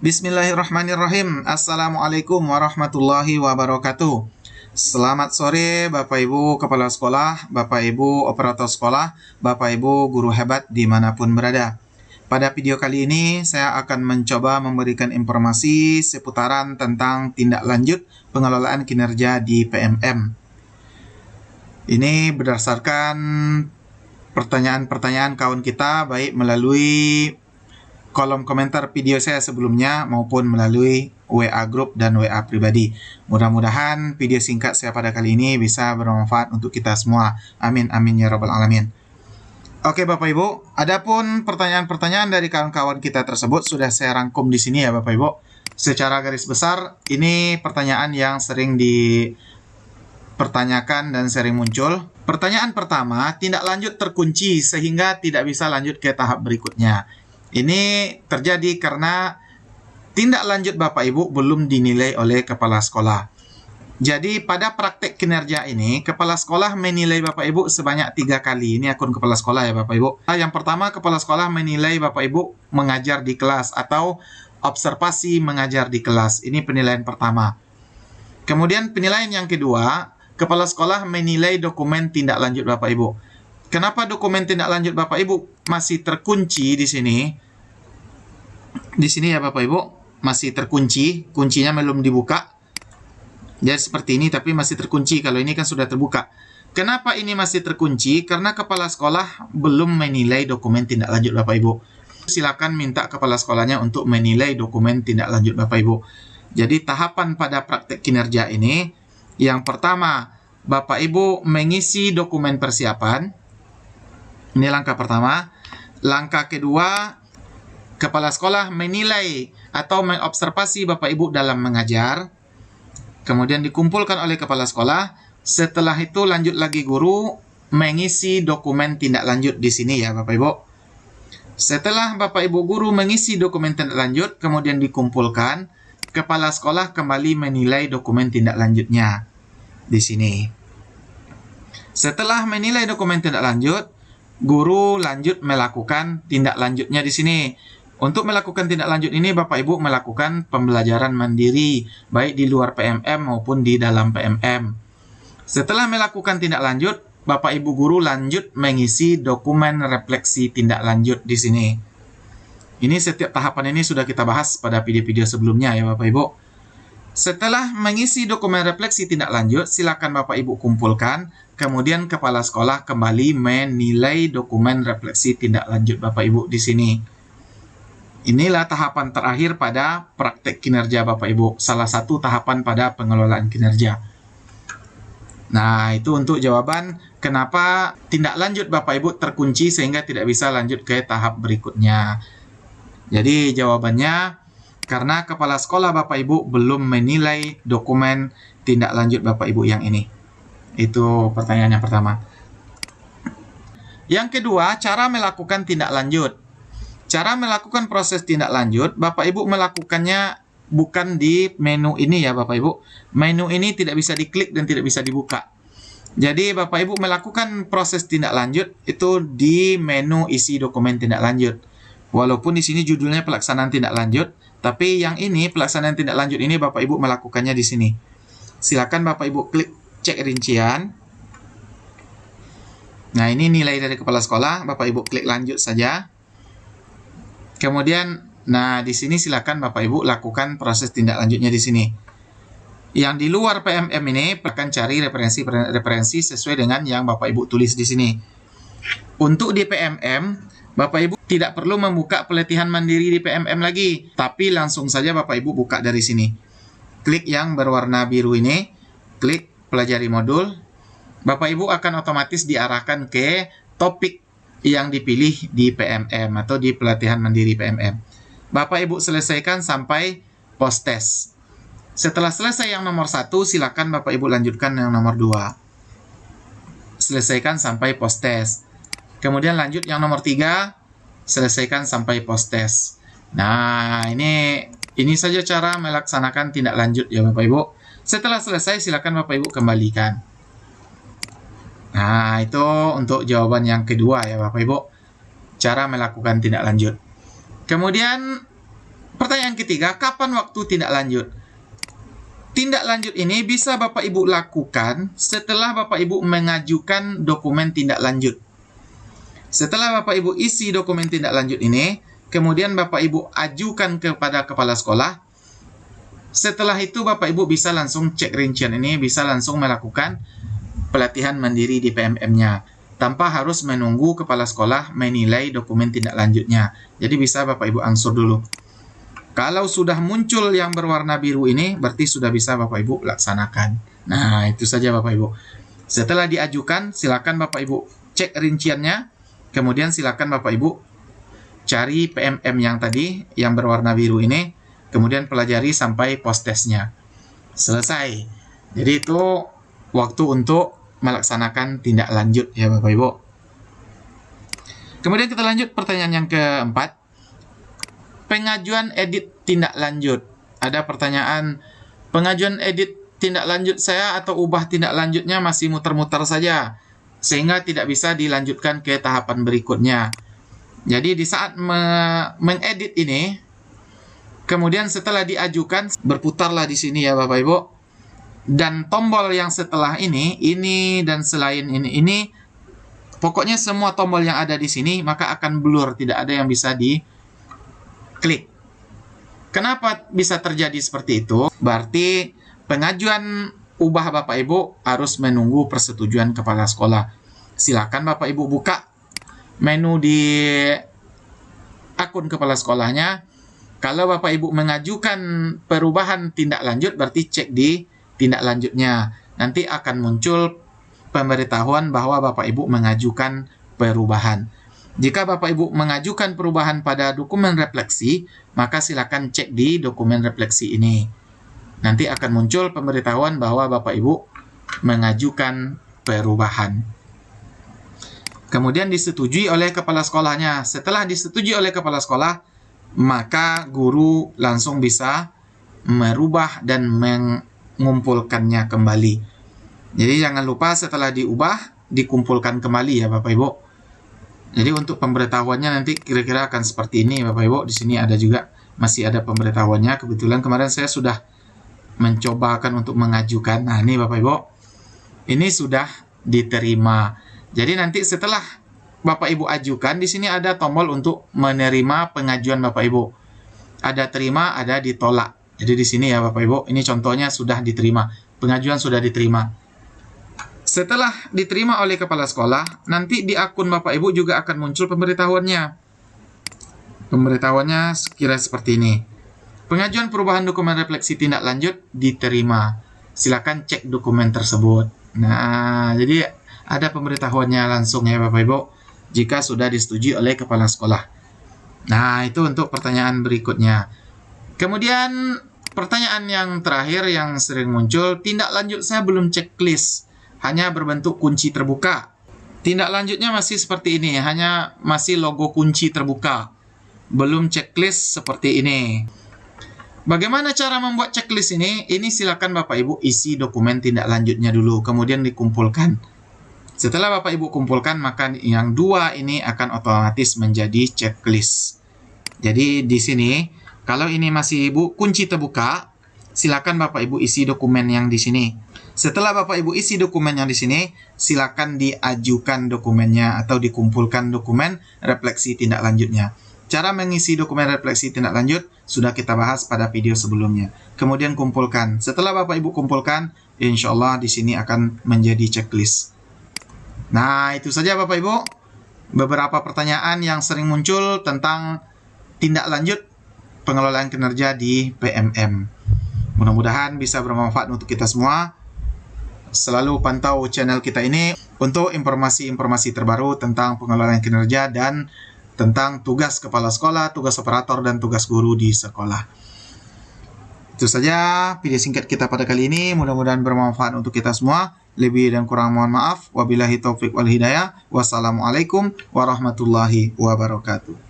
Bismillahirrahmanirrahim. Assalamualaikum warahmatullahi wabarakatuh. Selamat sore Bapak Ibu Kepala Sekolah, Bapak Ibu Operator Sekolah, Bapak Ibu Guru hebat dimanapun berada. Pada video kali ini saya akan mencoba memberikan informasi seputaran tentang tindak lanjut pengelolaan kinerja di PMM. Ini berdasarkan pertanyaan-pertanyaan kawan kita baik melalui kolom komentar video saya sebelumnya maupun melalui WA Group dan WA pribadi. Mudah-mudahan video singkat saya pada kali ini bisa bermanfaat untuk kita semua. Amin, amin ya rabbal alamin. Oke Bapak Ibu, adapun pertanyaan-pertanyaan dari kawan-kawan kita tersebut sudah saya rangkum di sini ya Bapak Ibu. Secara garis besar, ini pertanyaan yang sering dipertanyakan dan sering muncul. Pertanyaan pertama, tindak lanjut terkunci sehingga tidak bisa lanjut ke tahap berikutnya. Ini terjadi karena tindak lanjut Bapak Ibu belum dinilai oleh kepala sekolah. Jadi pada praktek kinerja ini, kepala sekolah menilai Bapak Ibu sebanyak 3 kali. Ini akun kepala sekolah ya Bapak Ibu. Yang pertama, kepala sekolah menilai Bapak Ibu mengajar di kelas atau observasi mengajar di kelas. Ini penilaian pertama. Kemudian penilaian yang kedua, kepala sekolah menilai dokumen tindak lanjut Bapak Ibu. Kenapa dokumen tindak lanjut Bapak Ibu masih terkunci di sini? Di sini ya Bapak Ibu, masih terkunci, kuncinya belum dibuka. Jadi seperti ini tapi masih terkunci, kalau ini kan sudah terbuka. Kenapa ini masih terkunci? Karena kepala sekolah belum menilai dokumen tindak lanjut Bapak Ibu. Silakan minta kepala sekolahnya untuk menilai dokumen tindak lanjut Bapak Ibu. Jadi tahapan pada praktek kinerja ini, yang pertama, Bapak Ibu mengisi dokumen persiapan. Ini langkah pertama. Langkah kedua, kepala sekolah menilai atau mengobservasi Bapak Ibu dalam mengajar. Kemudian dikumpulkan oleh kepala sekolah. Setelah itu lanjut lagi guru mengisi dokumen tindak lanjut di sini ya Bapak Ibu. Setelah Bapak Ibu guru mengisi dokumen tindak lanjut, kemudian dikumpulkan, kepala sekolah kembali menilai dokumen tindak lanjutnya di sini. Setelah menilai dokumen tindak lanjut, guru lanjut melakukan tindak lanjutnya di sini. Untuk melakukan tindak lanjut ini Bapak Ibu melakukan pembelajaran mandiri baik di luar PMM maupun di dalam PMM. Setelah melakukan tindak lanjut, Bapak Ibu guru lanjut mengisi dokumen refleksi tindak lanjut di sini. Ini setiap tahapan ini sudah kita bahas pada video-video sebelumnya ya Bapak Ibu. Setelah mengisi dokumen refleksi tindak lanjut, silakan Bapak Ibu kumpulkan, kemudian kepala sekolah kembali menilai dokumen refleksi tindak lanjut Bapak Ibu di sini. Inilah tahapan terakhir pada praktek kinerja Bapak Ibu, salah satu tahapan pada pengelolaan kinerja. Nah, itu untuk jawaban kenapa tindak lanjut Bapak Ibu terkunci sehingga tidak bisa lanjut ke tahap berikutnya. Jadi jawabannya karena kepala sekolah Bapak Ibu belum menilai dokumen tindak lanjut Bapak Ibu yang ini. Itu pertanyaan yang pertama. Yang kedua, cara melakukan tindak lanjut. Cara melakukan proses tindak lanjut, Bapak Ibu melakukannya bukan di menu ini ya Bapak Ibu. Menu ini tidak bisa diklik dan tidak bisa dibuka. Jadi Bapak Ibu melakukan proses tindak lanjut itu di menu isi dokumen tindak lanjut. Walaupun di sini judulnya pelaksanaan tindak lanjut, tapi yang ini pelaksanaan tindak lanjut ini Bapak Ibu melakukannya di sini. Silakan Bapak Ibu klik cek rincian. Nah, ini nilai dari kepala sekolah, Bapak Ibu klik lanjut saja. Kemudian, nah di sini silakan Bapak Ibu lakukan proses tindak lanjutnya di sini. Yang di luar PMM ini akan cari referensi sesuai dengan yang Bapak Ibu tulis di sini. Untuk di PMM, Bapak Ibu tidak perlu membuka pelatihan mandiri di PMM lagi, tapi langsung saja Bapak Ibu buka dari sini. Klik yang berwarna biru ini, klik pelajari modul. Bapak Ibu akan otomatis diarahkan ke topik yang dipilih di PMM atau di pelatihan mandiri PMM. Bapak Ibu selesaikan sampai post test. Setelah selesai yang nomor 1, silakan Bapak Ibu lanjutkan yang nomor 2. Selesaikan sampai post test. Kemudian lanjut yang nomor 3, selesaikan sampai post test. Nah, ini saja cara melaksanakan tindak lanjut ya Bapak Ibu. Setelah selesai silakan Bapak Ibu kembalikan. Nah, itu untuk jawaban yang kedua ya Bapak Ibu. Cara melakukan tindak lanjut. Kemudian Pertanyaan ketiga, kapan waktu tindak lanjut? Tindak lanjut ini bisa Bapak Ibu lakukan setelah Bapak Ibu mengajukan dokumen tindak lanjut. Setelah Bapak Ibu isi dokumen tindak lanjut ini, kemudian Bapak Ibu ajukan kepada kepala sekolah. Setelah itu Bapak Ibu bisa langsung cek rincian ini, bisa langsung melakukan pelatihan mandiri di PMM-nya, tanpa harus menunggu kepala sekolah menilai dokumen tindak lanjutnya. Jadi bisa Bapak Ibu angsur dulu. Kalau sudah muncul yang berwarna biru ini, berarti sudah bisa Bapak Ibu laksanakan. Nah, itu saja Bapak Ibu. Setelah diajukan, silakan Bapak Ibu cek rinciannya. Kemudian silakan Bapak Ibu cari PMM yang tadi, yang berwarna biru ini. Kemudian pelajari sampai post-testnya. Selesai. Jadi itu waktu untuk melaksanakan tindak lanjut ya Bapak Ibu. Kemudian kita lanjut pertanyaan yang keempat. Pengajuan edit tindak lanjut. Ada pertanyaan, pengajuan edit tindak lanjut saya atau ubah tindak lanjutnya masih muter-muter saja, sehingga tidak bisa dilanjutkan ke tahapan berikutnya. Jadi di saat mengedit ini, kemudian setelah diajukan, berputarlah di sini ya Bapak Ibu. Dan tombol yang setelah ini dan selain ini, pokoknya semua tombol yang ada di sini, maka akan blur, tidak ada yang bisa diklik. Kenapa bisa terjadi seperti itu? Berarti pengajuan ubah Bapak Ibu harus menunggu persetujuan kepala sekolah. Silakan Bapak Ibu buka menu di akun kepala sekolahnya. Kalau Bapak Ibu mengajukan perubahan tindak lanjut, berarti cek di tindak lanjutnya. Nanti akan muncul pemberitahuan bahwa Bapak Ibu mengajukan perubahan. Jika Bapak Ibu mengajukan perubahan pada dokumen refleksi, maka silakan cek di dokumen refleksi ini. Nanti akan muncul pemberitahuan bahwa Bapak Ibu mengajukan perubahan. Kemudian disetujui oleh kepala sekolahnya. Setelah disetujui oleh kepala sekolah, maka guru langsung bisa merubah dan mengumpulkannya kembali. Jadi jangan lupa setelah diubah, dikumpulkan kembali ya Bapak Ibu. Jadi untuk pemberitahuannya nanti kira-kira akan seperti ini Bapak Ibu. Di sini ada juga, masih ada pemberitahuannya. Kebetulan kemarin saya sudah mencobakan untuk mengajukan. Nah ini Bapak Ibu, ini sudah diterima. Jadi nanti setelah Bapak Ibu ajukan, di sini ada tombol untuk menerima pengajuan Bapak Ibu. Ada terima, ada ditolak. Jadi di sini ya Bapak Ibu, ini contohnya sudah diterima. Pengajuan sudah diterima. Setelah diterima oleh kepala sekolah, nanti di akun Bapak Ibu juga akan muncul pemberitahuannya. Pemberitahuannya sekira seperti ini. Pengajuan perubahan dokumen refleksi tindak lanjut diterima. Silakan cek dokumen tersebut. Nah, jadi ada pemberitahuannya langsung ya Bapak Ibu, jika sudah disetujui oleh kepala sekolah. Nah, itu untuk pertanyaan berikutnya. Kemudian pertanyaan yang terakhir yang sering muncul, tindak lanjut saya belum checklist, hanya berbentuk kunci terbuka. Tindak lanjutnya masih seperti ini, hanya masih logo kunci terbuka, belum checklist seperti ini. Bagaimana cara membuat checklist ini? Ini silakan Bapak Ibu isi dokumen tindak lanjutnya dulu, kemudian dikumpulkan. Setelah Bapak Ibu kumpulkan, maka yang dua ini akan otomatis menjadi checklist. Jadi di sini, kalau ini masih kunci terbuka, silakan Bapak Ibu isi dokumen yang di sini. Setelah Bapak Ibu isi dokumen yang di sini, silakan diajukan dokumennya atau dikumpulkan dokumen refleksi tindak lanjutnya. Cara mengisi dokumen refleksi tindak lanjut sudah kita bahas pada video sebelumnya. Kemudian kumpulkan. Setelah Bapak Ibu kumpulkan, insya Allah di sini akan menjadi checklist. Nah, itu saja Bapak Ibu. Beberapa pertanyaan yang sering muncul tentang tindak lanjut pengelolaan kinerja di PMM. Mudah-mudahan bisa bermanfaat untuk kita semua. Selalu pantau channel kita ini untuk informasi-informasi terbaru tentang pengelolaan kinerja dan tentang tugas kepala sekolah, tugas operator, dan tugas guru di sekolah. Itu saja video singkat kita pada kali ini. Mudah-mudahan bermanfaat untuk kita semua. Lebih dan kurang mohon maaf. Wabillahi taufiq wal hidayah. Wassalamualaikum warahmatullahi wabarakatuh.